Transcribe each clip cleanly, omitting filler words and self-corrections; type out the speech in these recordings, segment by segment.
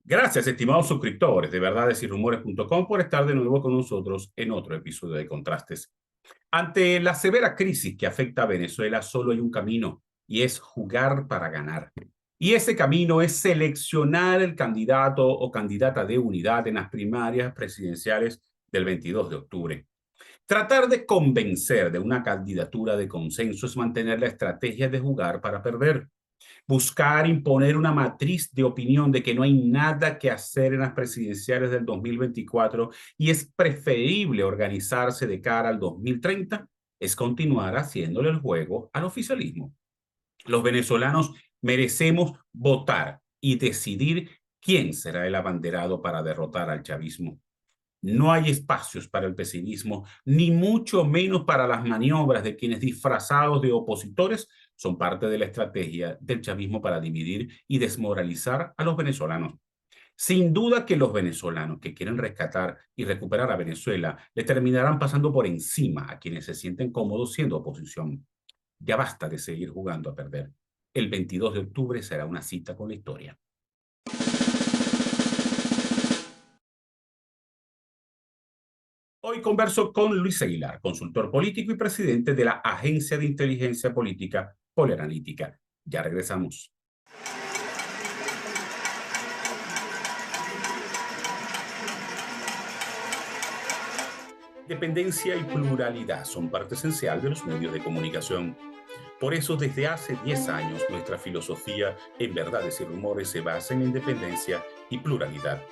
Gracias, estimados suscriptores de verdadesyRumores.com por estar de nuevo con nosotros en otro episodio de Contrastes. Ante la severa crisis que afecta a Venezuela, solo hay un camino y es jugar para ganar. Y ese camino es seleccionar el candidato o candidata de unidad en las primarias presidenciales del 22 de octubre. Tratar de convencer de una candidatura de consenso es mantener la estrategia de jugar para perder. Buscar imponer una matriz de opinión de que no hay nada que hacer en las presidenciales del 2024 y es preferible organizarse de cara al 2030, es continuar haciéndole el juego al oficialismo. Los venezolanos merecemos votar y decidir quién será el abanderado para derrotar al chavismo. No hay espacios para el pesimismo, ni mucho menos para las maniobras de quienes disfrazados de opositores son parte de la estrategia del chavismo para dividir y desmoralizar a los venezolanos. Sin duda que los venezolanos que quieren rescatar y recuperar a Venezuela le terminarán pasando por encima a quienes se sienten cómodos siendo oposición. Ya basta de seguir jugando a perder. El 22 de octubre será una cita con la historia. Hoy converso con Luis Aguilar, consultor político y presidente de la Agencia de Inteligencia Política Polanalítica. Ya regresamos. Independencia y pluralidad son parte esencial de los medios de comunicación. Por eso, desde hace 10 años, nuestra filosofía en Verdades y Rumores se basa en la independencia y pluralidad.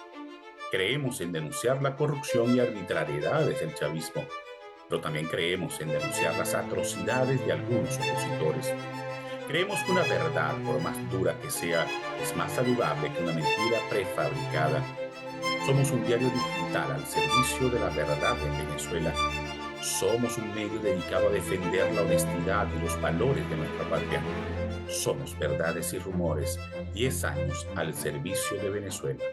Creemos en denunciar la corrupción y arbitrariedades del chavismo, pero también creemos en denunciar las atrocidades de algunos opositores. Creemos que una verdad, por más dura que sea, es más saludable que una mentira prefabricada. Somos un diario digital al servicio de la verdad en Venezuela. Somos un medio dedicado a defender la honestidad y los valores de nuestra patria. Somos Verdades y Rumores, 10 años al servicio de Venezuela.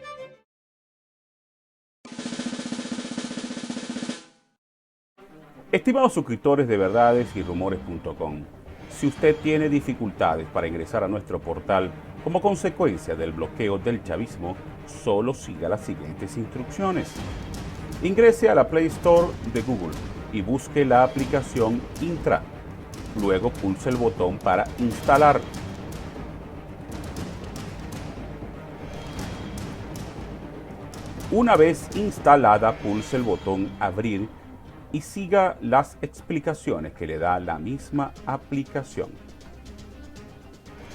Estimados suscriptores de verdadesyRumores.com, si usted tiene dificultades para ingresar a nuestro portal como consecuencia del bloqueo del chavismo, solo siga las siguientes instrucciones. Ingrese a la Play Store de Google y busque la aplicación Intra. Luego pulse el botón para instalar. Una vez instalada, pulse el botón Abrir y siga las explicaciones que le da la misma aplicación.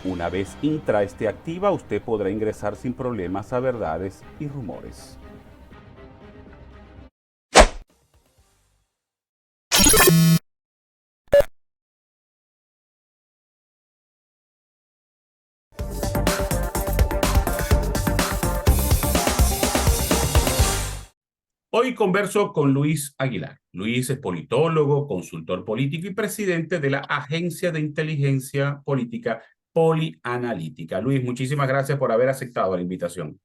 Una vez Intra esté activa, usted podrá ingresar sin problemas a Verdades y Rumores. Hoy converso con Luis Aguilar. Luis es politólogo, consultor político y presidente de la Agencia de Inteligencia Política Polanalítica. Luis, muchísimas gracias por haber aceptado la invitación.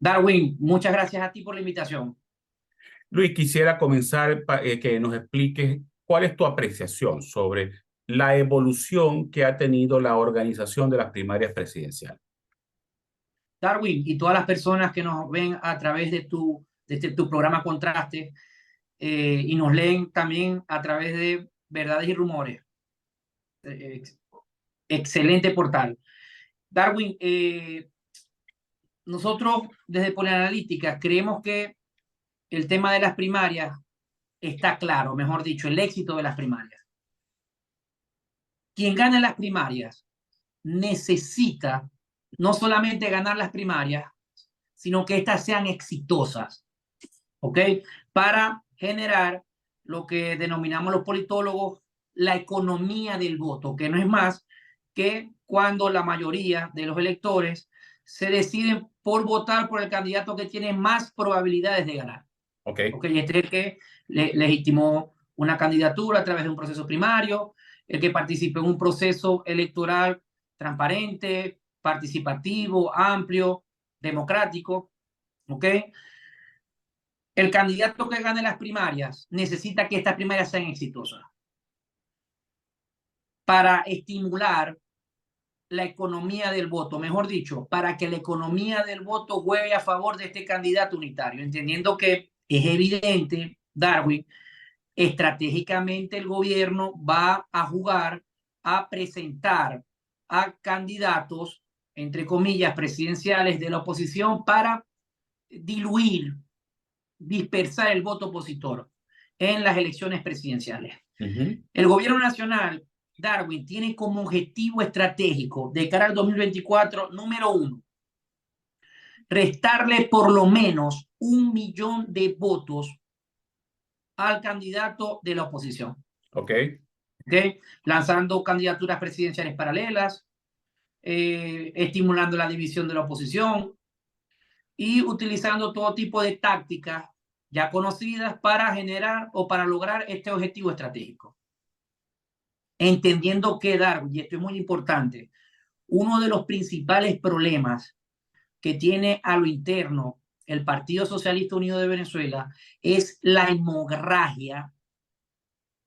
Darwin, muchas gracias a ti por la invitación. Luis, quisiera comenzar que nos expliques cuál es tu apreciación sobre la evolución que ha tenido la organización de las primarias presidenciales. Darwin, y todas las personas que nos ven a través de tu programa Contraste y nos leen también a través de Verdades y Rumores. Excelente portal. Darwin, nosotros desde Polanalítica creemos que el tema de las primarias está claro, mejor dicho, el éxito de las primarias. Quien gana las primarias necesita no solamente ganar las primarias, sino que éstas sean exitosas, ¿ok? Para generar lo que denominamos los politólogos la economía del voto, que no es más que cuando la mayoría de los electores se deciden por votar por el candidato que tiene más probabilidades de ganar. Okay. Este es el que legitimó una candidatura a través de un proceso primario, el que participó en un proceso electoral transparente, participativo, amplio, democrático, ¿ok? El candidato que gane las primarias necesita que estas primarias sean exitosas para estimular la economía del voto, mejor dicho, para que la economía del voto juegue a favor de este candidato unitario, entendiendo que es evidente, Darwin, estratégicamente el gobierno va a jugar a presentar a candidatos, entre comillas, presidenciales de la oposición para diluir, dispersar el voto opositor en las elecciones presidenciales. El gobierno nacional, Darwin, tiene como objetivo estratégico de cara al 2024, número 1, restarle por lo menos 1 millón de votos al candidato de la oposición. Okay. Lanzando candidaturas presidenciales paralelas, estimulando la división de la oposición y utilizando todo tipo de tácticas ya conocidas para generar o para lograr este objetivo estratégico. Entendiendo que, Darwin, y esto es muy importante, uno de los principales problemas que tiene a lo interno el Partido Socialista Unido de Venezuela es la hemorragia,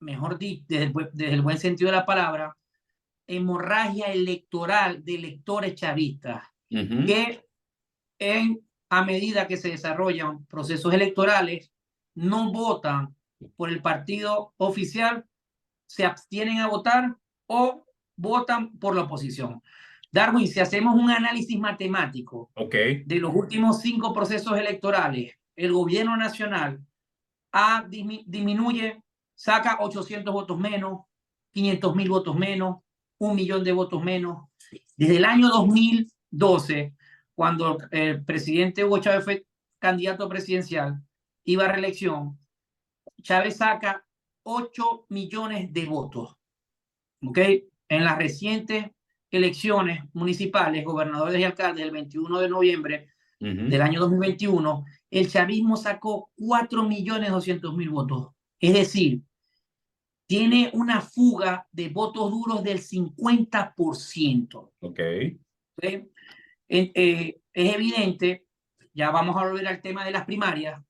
mejor dicho, desde el buen sentido de la palabra, hemorragia electoral de electores chavistas, que a medida que se desarrollan procesos electorales, no votan por el partido oficial, se abstienen a votar o votan por la oposición. Darwin, si hacemos un análisis matemático de los últimos 5 procesos electorales, el gobierno nacional disminuye, saca 800 votos menos, 500.000 votos menos, 1 millón de votos menos. Desde el año 2012, cuando el presidente Hugo Chávez fue candidato presidencial, iba a reelección, Chávez saca 8 millones de votos. En las recientes elecciones municipales, gobernadores y alcaldes, el 21 de noviembre del año 2021, el chavismo sacó 4.200.000 votos. Es decir, tiene una fuga de votos duros del 50%. Es evidente, ya vamos a volver al tema de las primarias,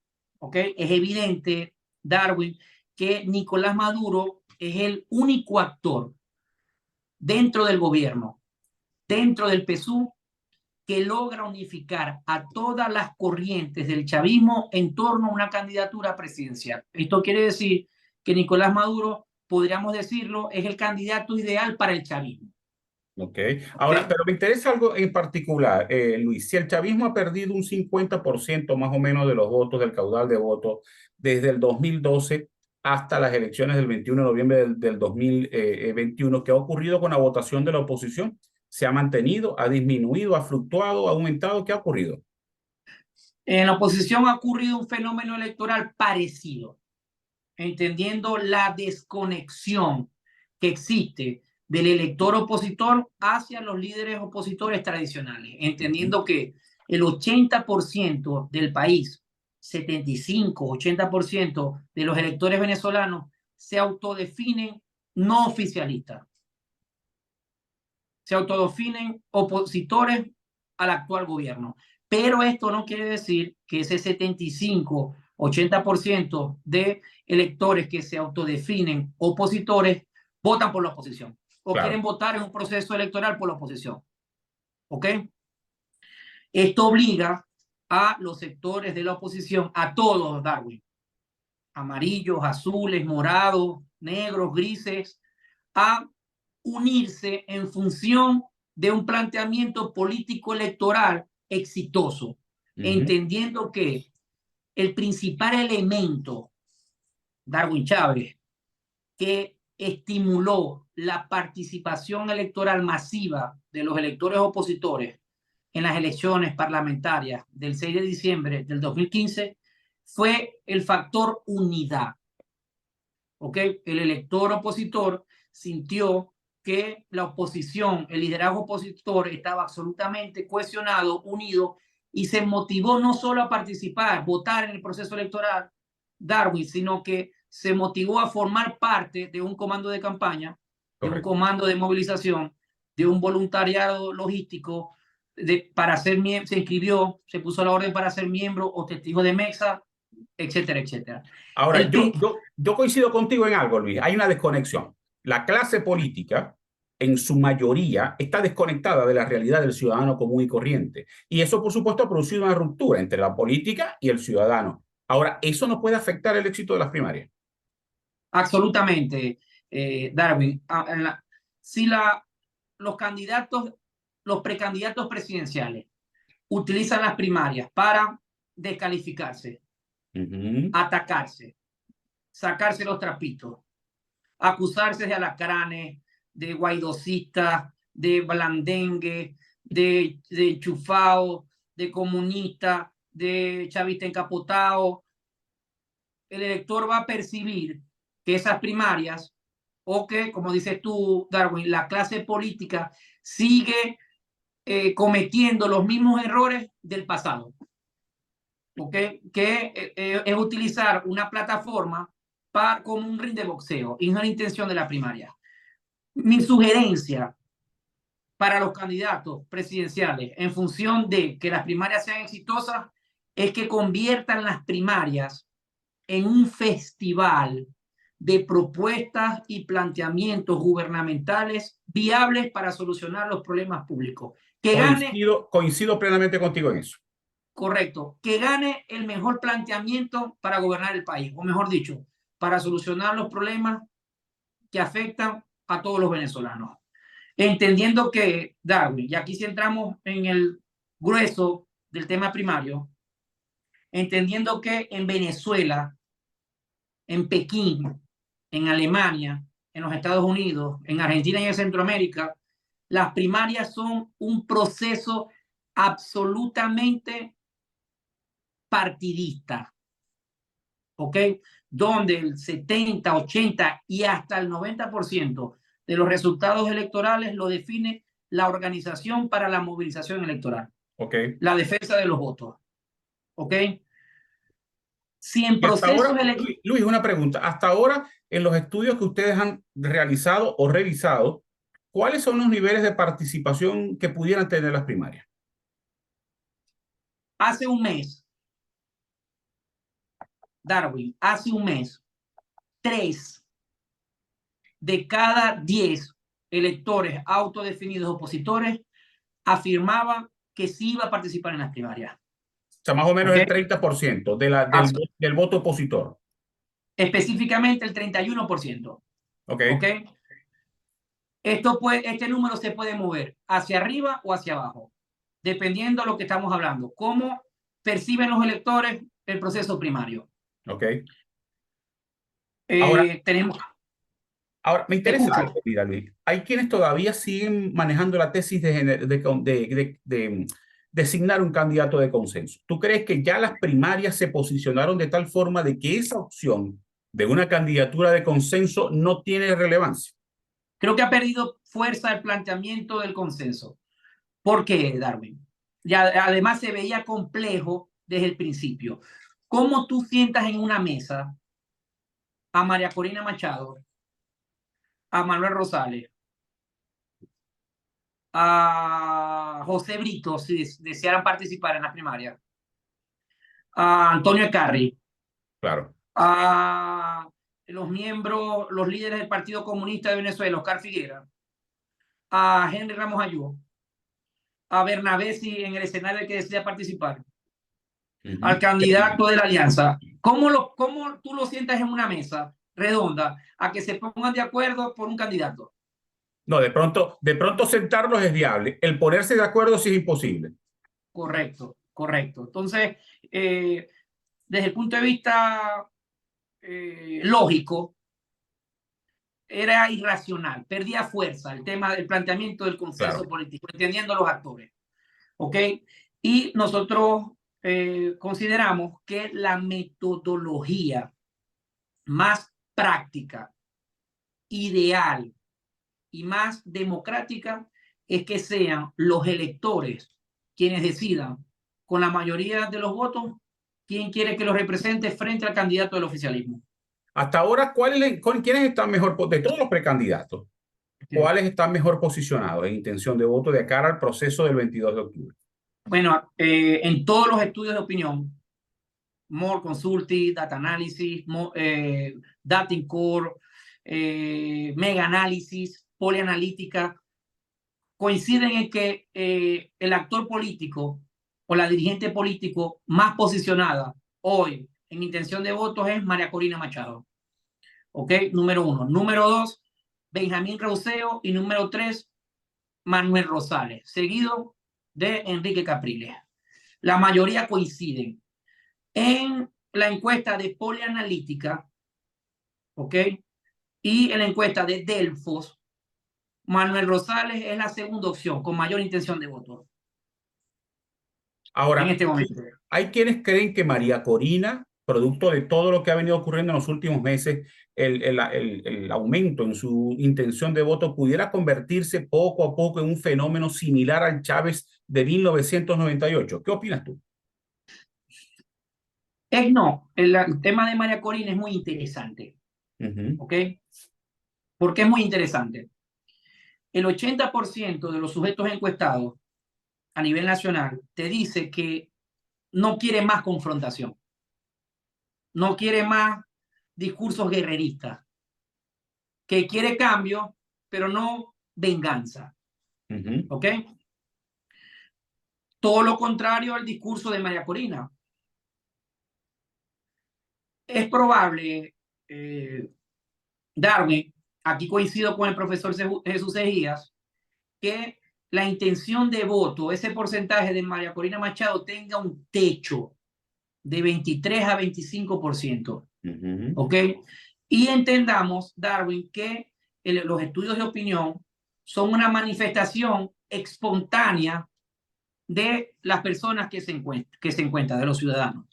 es evidente, Darwin, que Nicolás Maduro es el único actor dentro del gobierno, dentro del PSUV, que logra unificar a todas las corrientes del chavismo en torno a una candidatura presidencial. Esto quiere decir que Nicolás Maduro, podríamos decirlo, es el candidato ideal para el chavismo. Ahora, pero me interesa algo en particular, Luis. Si el chavismo ha perdido un 50% más o menos de los votos, del caudal de votos, desde el 2012 hasta las elecciones del 21 de noviembre del 2021, ¿qué ha ocurrido con la votación de la oposición? ¿Se ha mantenido, ha disminuido, ha fluctuado, ha aumentado? ¿Qué ha ocurrido? En la oposición ha ocurrido un fenómeno electoral parecido, entendiendo la desconexión que existe del elector opositor hacia los líderes opositores tradicionales, entendiendo que el 80% del país, 75-80% de los electores venezolanos se autodefinen no oficialistas, se autodefinen opositores al actual gobierno. Pero esto no quiere decir que ese 75-80% de electores que se autodefinen opositores votan por la oposición o quieren votar en un proceso electoral por la oposición. Esto obliga a los sectores de la oposición, a todos, Darwin, amarillos, azules, morados, negros, grises, a unirse en función de un planteamiento político electoral exitoso, entendiendo que el principal elemento, Darwin Chávez, que estimuló la participación electoral masiva de los electores opositores en las elecciones parlamentarias del 6 de diciembre del 2015 fue el factor unidad. El elector opositor sintió que la oposición, el liderazgo opositor estaba absolutamente cohesionado, unido, y se motivó no solo a participar, votar en el proceso electoral, Darwin, sino que se motivó a formar parte de un comando de campaña, de un comando de movilización, de un voluntariado logístico, para ser se inscribió, se puso a la orden para ser miembro o testigo de mesa, etcétera, etcétera. Ahora, yo coincido contigo en algo, Luis. Hay una desconexión. La clase política en su mayoría, está desconectada de la realidad del ciudadano común y corriente. Y eso, por supuesto, ha producido una ruptura entre la política y el ciudadano. Ahora, eso no puede afectar el éxito de las primarias. Absolutamente, Darwin. Si los candidatos, los precandidatos presidenciales utilizan las primarias para descalificarse, atacarse, sacarse los trapitos, acusarse de alacranes, de guaidosistas, de blandengue, de enchufado, de comunista, de chavista encapotado. El elector va a percibir que esas primarias, o que, como dices tú, Darwin, la clase política sigue cometiendo los mismos errores del pasado. ¿Okay? Que es utilizar una plataforma como un ring de boxeo, y no es la intención de la primaria. Mi sugerencia para los candidatos presidenciales, en función de que las primarias sean exitosas, es que conviertan las primarias en un festival de propuestas y planteamientos gubernamentales viables para solucionar los problemas públicos. Que coincido plenamente contigo en eso. Correcto, que gane el mejor planteamiento para gobernar el país, o mejor dicho, para solucionar los problemas que afectan a todos los venezolanos. Entendiendo que, Darwin, y aquí sí entramos en el grueso del tema primario, entendiendo que en Venezuela, en Pekín, en Alemania, en los Estados Unidos, en Argentina y en Centroamérica, las primarias son un proceso absolutamente partidista, ¿ok? Donde el 70, 80 y hasta el 90% de los resultados electorales lo define la Organización para la Movilización Electoral, la defensa de los votos, ¿ok? Si en procesos electivos... Luis, una pregunta. Hasta ahora, en los estudios que ustedes han realizado o revisado, ¿cuáles son los niveles de participación que pudieran tener las primarias? Hace un mes, Darwin, hace un mes, 3 de cada 10 electores autodefinidos opositores afirmaban que sí iba a participar en las primarias. O sea, más o menos el 30% del voto opositor. Específicamente el 31%. ¿Okay? Este número se puede mover hacia arriba o hacia abajo, dependiendo de lo que estamos hablando. ¿Cómo perciben los electores el proceso primario? Ahora, me interesa algo, mira, Luis. Hay quienes todavía siguen manejando la tesis de designar un candidato de consenso. ¿Tú crees que ya las primarias se posicionaron de tal forma de que esa opción de una candidatura de consenso no tiene relevancia? Creo que ha perdido fuerza el planteamiento del consenso. ¿Por qué, Darwin? Ya, además se veía complejo desde el principio. ¿Cómo tú sientas en una mesa a María Corina Machado, a Manuel Rosales, a José Brito, si desearan participar en la primaria, a Antonio Ecarri, claro, a los miembros, los líderes del Partido Comunista de Venezuela, Oscar Figuera, a Henry Ramos Ayú, a Bernabé si en el escenario que decida participar, al candidato de la alianza? ¿Cómo tú lo sientas en una mesa redonda a que se pongan de acuerdo por un candidato? No, de pronto sentarlos es viable. El ponerse de acuerdo sí es imposible. Correcto. Entonces, desde el punto de vista lógico, era irracional, perdía fuerza el tema del planteamiento del consenso político, entendiendo los actores. ¿Ok? Y nosotros consideramos que la metodología más práctica, ideal y más democrática es que sean los electores quienes decidan con la mayoría de los votos quién quiere que los represente frente al candidato del oficialismo. Hasta ahora, ¿quiénes están mejor, de todos los precandidatos, cuáles están mejor posicionados en intención de voto de cara al proceso del 22 de octubre? Bueno, en todos los estudios de opinión, More Consulting, Data Analysis, Dating Core, Mega Análisis, Polianalítica coinciden en que el actor político o la dirigente político más posicionada hoy en intención de votos es María Corina Machado. ¿Ok? Número 1. Número 2, Benjamín Rauseo. Y número 3, Manuel Rosales, seguido de Enrique Capriles. La mayoría coinciden. En la encuesta de Polianalítica, ¿ok? Y en la encuesta de Delfos, Manuel Rosales es la segunda opción con mayor intención de voto. Ahora, en este momento. Hay quienes creen que María Corina, producto de todo lo que ha venido ocurriendo en los últimos meses, el aumento en su intención de voto pudiera convertirse poco a poco en un fenómeno similar al Chávez de 1998. ¿Qué opinas tú? No, el tema de María Corina es muy interesante. ¿Ok? ¿Por qué es muy interesante? El 80% de los sujetos encuestados a nivel nacional te dice que no quiere más confrontación, no quiere más discursos guerreristas, que quiere cambio, pero no venganza. ¿Ok? Todo lo contrario al discurso de María Corina. Es probable, Darwin, aquí coincido con el profesor Jesús Ejías, que la intención de voto, ese porcentaje de María Corina Machado tenga un techo de 23 a 25%. ¿Ok? Y entendamos, Darwin, que los estudios de opinión son una manifestación espontánea de las personas que se encuentran, de los ciudadanos.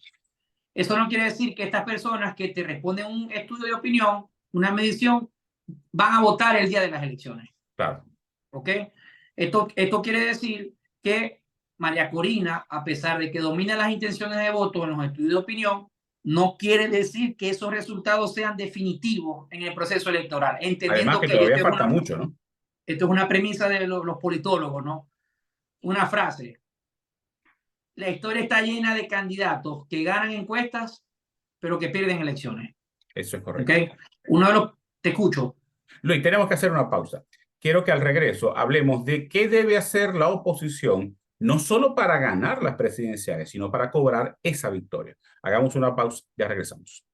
Eso no quiere decir que estas personas que te responden un estudio de opinión, una medición, van a votar el día de las elecciones. Claro. ¿Ok? Esto quiere decir que María Corina, a pesar de que domina las intenciones de voto en los estudios de opinión, no quiere decir que esos resultados sean definitivos en el proceso electoral. Entendiendo Además que todavía falta mucho, ¿no? Esto es una premisa de los politólogos, ¿no? Una frase. La historia está llena de candidatos que ganan encuestas, pero que pierden elecciones. Eso es correcto. ¿Okay? Te escucho. Luis, tenemos que hacer una pausa. Quiero que al regreso hablemos de qué debe hacer la oposición, no solo para ganar las presidenciales, sino para cobrar esa victoria. Hagamos una pausa, ya regresamos.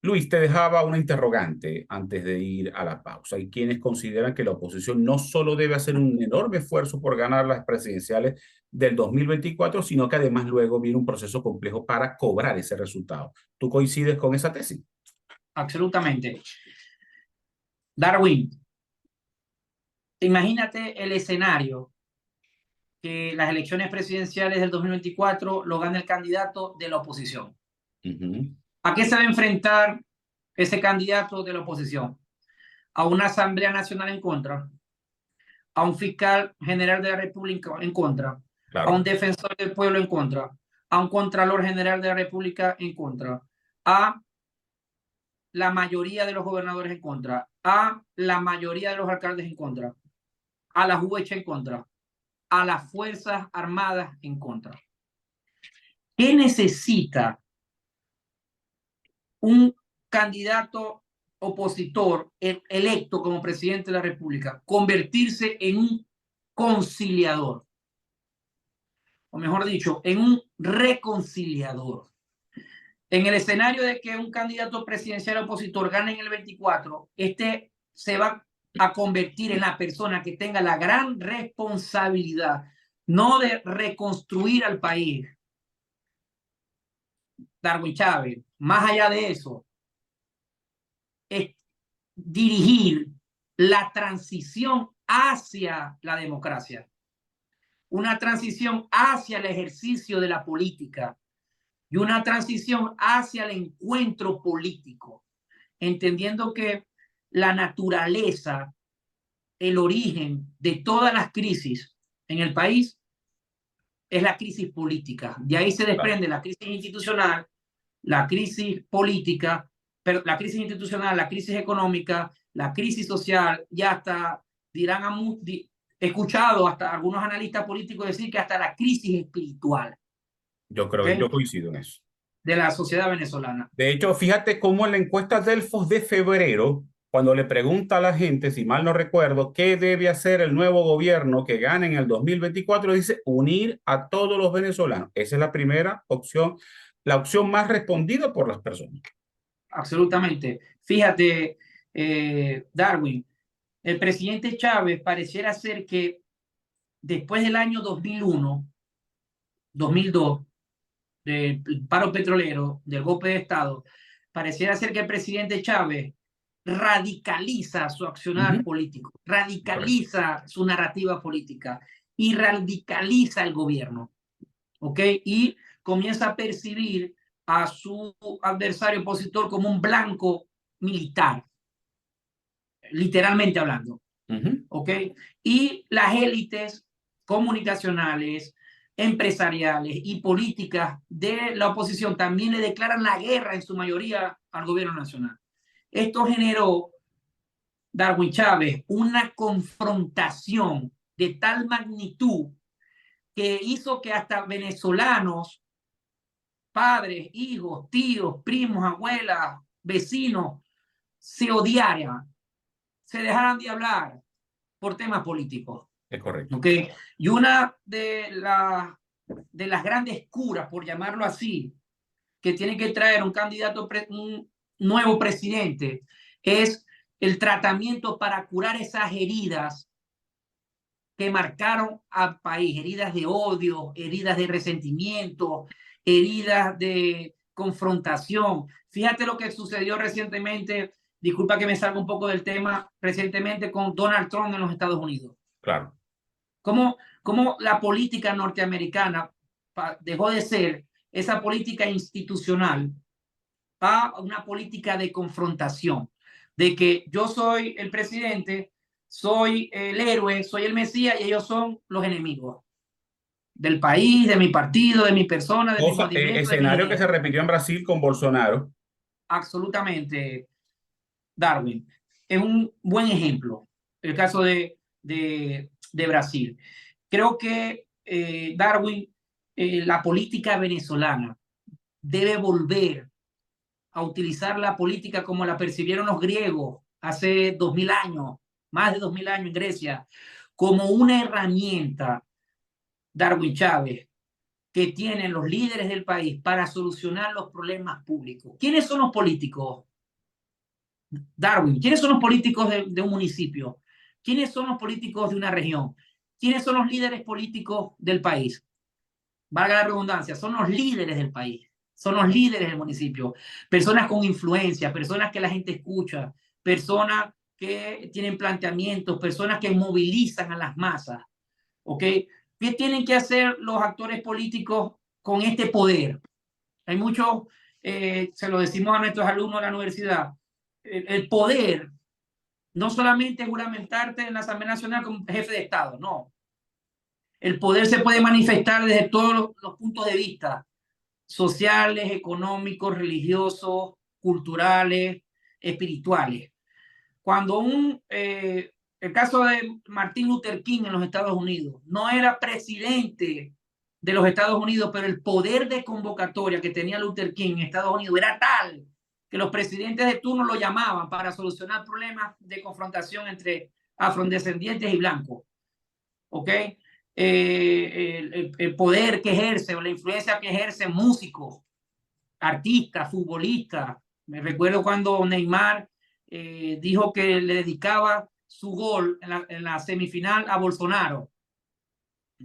Luis, te dejaba una interrogante antes de ir a la pausa. Hay quienes consideran que la oposición no solo debe hacer un enorme esfuerzo por ganar las presidenciales del 2024, sino que además luego viene un proceso complejo para cobrar ese resultado. ¿Tú coincides con esa tesis? Absolutamente. Darwin, imagínate el escenario que las elecciones presidenciales del 2024 lo gana el candidato de la oposición. ¿A qué se va a enfrentar ese candidato de la oposición? A una Asamblea Nacional en contra, a un fiscal general de la República en contra, claro, a un defensor del pueblo en contra, a un contralor general de la República en contra, a la mayoría de los gobernadores en contra, a la mayoría de los alcaldes en contra, a la UH en contra, a las Fuerzas Armadas en contra. ¿Qué necesita un candidato opositor electo como presidente de la República? Convertirse en un conciliador, o mejor dicho, en un reconciliador. En el escenario de que un candidato presidencial opositor gane en el 24, se va a convertir en la persona que tenga la gran responsabilidad, no de reconstruir al país, Darwin Chávez, más allá de eso, es dirigir la transición hacia la democracia, una transición hacia el ejercicio de la política y una transición hacia el encuentro político, entendiendo que la naturaleza, el origen de todas las crisis en el país es la crisis política. De ahí se desprende la crisis institucional, la crisis política, pero la crisis institucional, la crisis económica, la crisis social, y hasta dirán he escuchado hasta algunos analistas políticos decir que hasta la crisis espiritual. Yo creo que ¿Okay? yo coincido en eso. De la sociedad venezolana. De hecho, fíjate cómo en la encuesta Delfos de febrero, cuando le pregunta a la gente, si mal no recuerdo, qué debe hacer el nuevo gobierno que gane en el 2024, dice unir a todos los venezolanos. Esa es la primera opción, la opción más respondida por las personas. Absolutamente. Fíjate, Darwin, el presidente Chávez pareciera ser que después del año 2001, 2002, del paro petrolero, del golpe de Estado, pareciera ser que el presidente Chávez radicaliza su accionar político, radicaliza su narrativa política y radicaliza el gobierno, ¿ok? Y comienza a percibir a su adversario opositor como un blanco militar, literalmente hablando, ¿ok? Y las élites comunicacionales, empresariales y políticas de la oposición también le declaran la guerra en su mayoría al gobierno nacional. Esto generó, Darwin Chávez, una confrontación de tal magnitud que hizo que hasta venezolanos, padres, hijos, tíos, primos, abuelas, vecinos, se odiaran, se dejaran de hablar por temas políticos. Es correcto. ¿Okay? Y una de las grandes curas, por llamarlo así, que tiene que traer un candidato, un nuevo presidente, es el tratamiento para curar esas heridas que marcaron al país, heridas de odio, heridas de resentimiento, heridas de confrontación. Fíjate lo que sucedió recientemente, disculpa que me salga un poco del tema, recientemente con Donald Trump en los Estados Unidos. Claro. Cómo la política norteamericana dejó de ser esa política institucional a una política de confrontación, de que yo soy el presidente, soy el héroe, soy el mesías y ellos son los enemigos del país, de mi partido, de mi persona, de mi movimiento, de mi Escenario que idea. se repitió en Brasil con Bolsonaro. Absolutamente, Darwin. Es un buen ejemplo, el caso de Brasil. Creo que, Darwin, la política venezolana debe volver a utilizar la política como la percibieron los griegos hace 2000 años, más de 2000 años en Grecia, como una herramienta, Darwin Chávez, que tienen los líderes del país para solucionar los problemas públicos. ¿Quiénes son los políticos, Darwin? ¿Quiénes son los políticos de un municipio? ¿Quiénes son los políticos de una región? ¿Quiénes son los líderes políticos del país? Valga la redundancia, son los líderes del país, son los líderes del municipio, personas con influencia, personas que la gente escucha, personas que tienen planteamientos, personas que movilizan a las masas, ¿ok? ¿Qué tienen que hacer los actores políticos con este poder? Hay muchos, se lo decimos a nuestros alumnos de la universidad, el poder no solamente es juramentarte en la Asamblea Nacional como jefe de Estado, no. El poder se puede manifestar desde todos los puntos de vista, sociales, económicos, religiosos, culturales, espirituales. Cuando el caso de Martin Luther King en los Estados Unidos, no era presidente de los Estados Unidos, pero el poder de convocatoria que tenía Luther King en Estados Unidos era tal que los presidentes de turno lo llamaban para solucionar problemas de confrontación entre afrodescendientes y blancos. ¿Ok? El poder que ejerce o la influencia que ejercen músicos, artistas, futbolistas. Me recuerdo cuando Neymar dijo que le dedicaba su gol en la semifinal a Bolsonaro.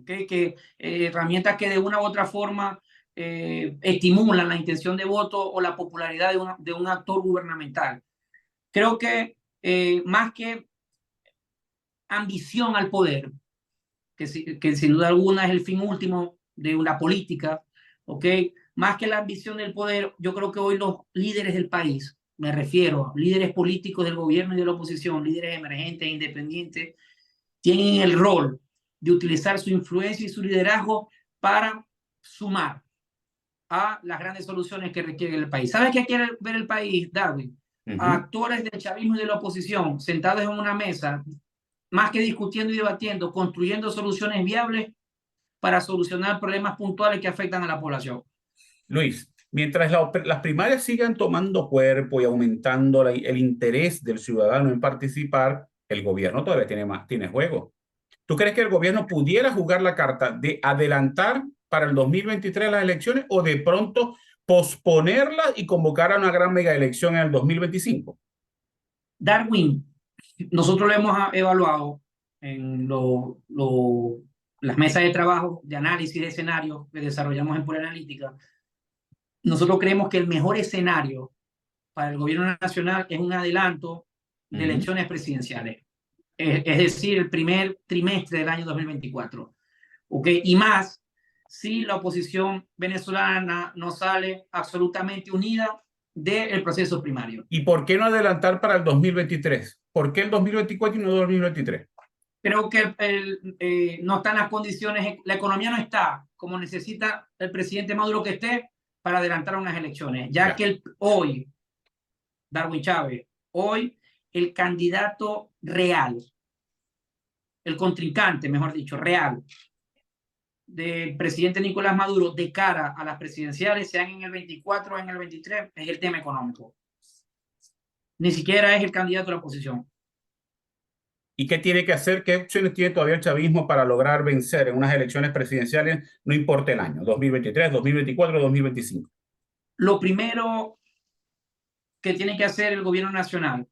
¿Okay? Herramientas que de una u otra forma estimulan la intención de voto o la popularidad de un actor gubernamental. Creo que más que ambición al poder, que sin duda alguna es el fin último de una política, ¿ok? Más que la ambición del poder, yo creo que hoy los líderes del país, me refiero, líderes políticos del gobierno y de la oposición, líderes emergentes e independientes, tienen el rol de utilizar su influencia y su liderazgo para sumar a las grandes soluciones que requiere el país. ¿Sabes qué quiere ver el país, Darwin? A actores del chavismo y de la oposición sentados en una mesa, más que discutiendo y debatiendo, construyendo soluciones viables para solucionar problemas puntuales que afectan a la población. Luis, mientras las primarias sigan tomando cuerpo y aumentando el interés del ciudadano en participar, el gobierno todavía tiene juego. ¿Tú crees que el gobierno pudiera jugar la carta de adelantar para el 2023 las elecciones o de pronto posponerlas y convocar a una gran mega elección en el 2025? Darwin, nosotros lo hemos evaluado en las mesas de trabajo de análisis de escenarios que desarrollamos en Pura Analítica. Nosotros creemos que el mejor escenario para el gobierno nacional es un adelanto de elecciones presidenciales, es decir, el primer trimestre del año 2024. ¿Okay? Y más si la oposición venezolana no sale absolutamente unida del proceso primario. ¿Y por qué no adelantar para el 2023? ¿Por qué el 2024 y no el 2023? Creo que no están las condiciones, la economía no está como necesita el presidente Maduro que esté para adelantar unas elecciones, ya que hoy, Darwin Chávez, hoy el candidato real, el contrincante, mejor dicho, real, del presidente Nicolás Maduro de cara a las presidenciales, sean en el 24 o en el 23, es el tema económico. Ni siquiera es el candidato de la oposición. ¿Y qué tiene que hacer? ¿Qué opciones tiene todavía el chavismo para lograr vencer en unas elecciones presidenciales, no importa el año, 2023, 2024, 2025? Lo primero que tiene que hacer el gobierno nacional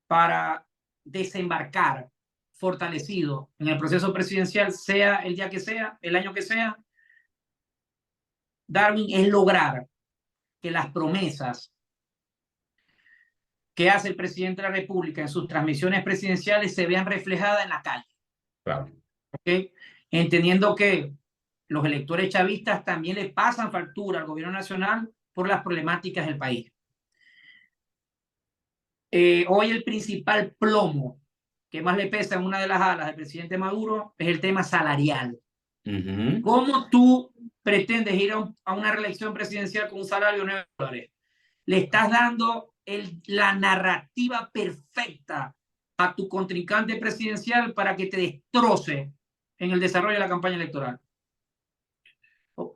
para desembarcar fortalecido en el proceso presidencial, sea el día que sea, el año que sea, Darwin, es lograr que las promesas que hace el presidente de la República en sus transmisiones presidenciales se vean reflejadas en la calle. Claro. ¿Okay? Entendiendo que los electores chavistas también le pasan factura al gobierno nacional por las problemáticas del país. Hoy el principal plomo que más le pesa en una de las alas del presidente Maduro es el tema salarial. ¿Cómo tú pretendes ir a una reelección presidencial con un salario de $9? Le estás dando la narrativa perfecta a tu contrincante presidencial para que te destroce en el desarrollo de la campaña electoral.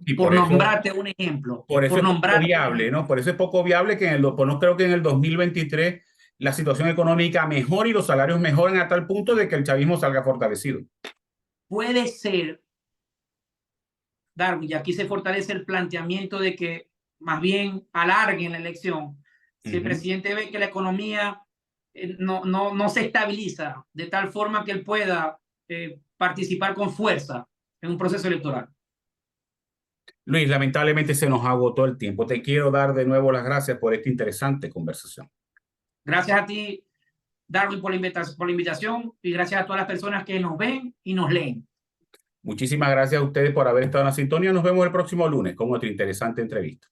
Y por nombrarte un ejemplo. Por eso es poco viable, ¿no? Por eso es poco viable que no creo que en el 2023 la situación económica mejore y los salarios mejoren a tal punto de que el chavismo salga fortalecido. Puede ser, Darwin, y aquí se fortalece el planteamiento de que más bien alarguen la elección. Si el presidente ve que la economía no se estabiliza de tal forma que él pueda participar con fuerza en un proceso electoral. Luis, lamentablemente se nos agotó el tiempo. Te quiero dar de nuevo las gracias por esta interesante conversación. Gracias a ti, Darwin, por la invitación y gracias a todas las personas que nos ven y nos leen. Muchísimas gracias a ustedes por haber estado en la sintonía. Nos vemos el próximo lunes con otra interesante entrevista.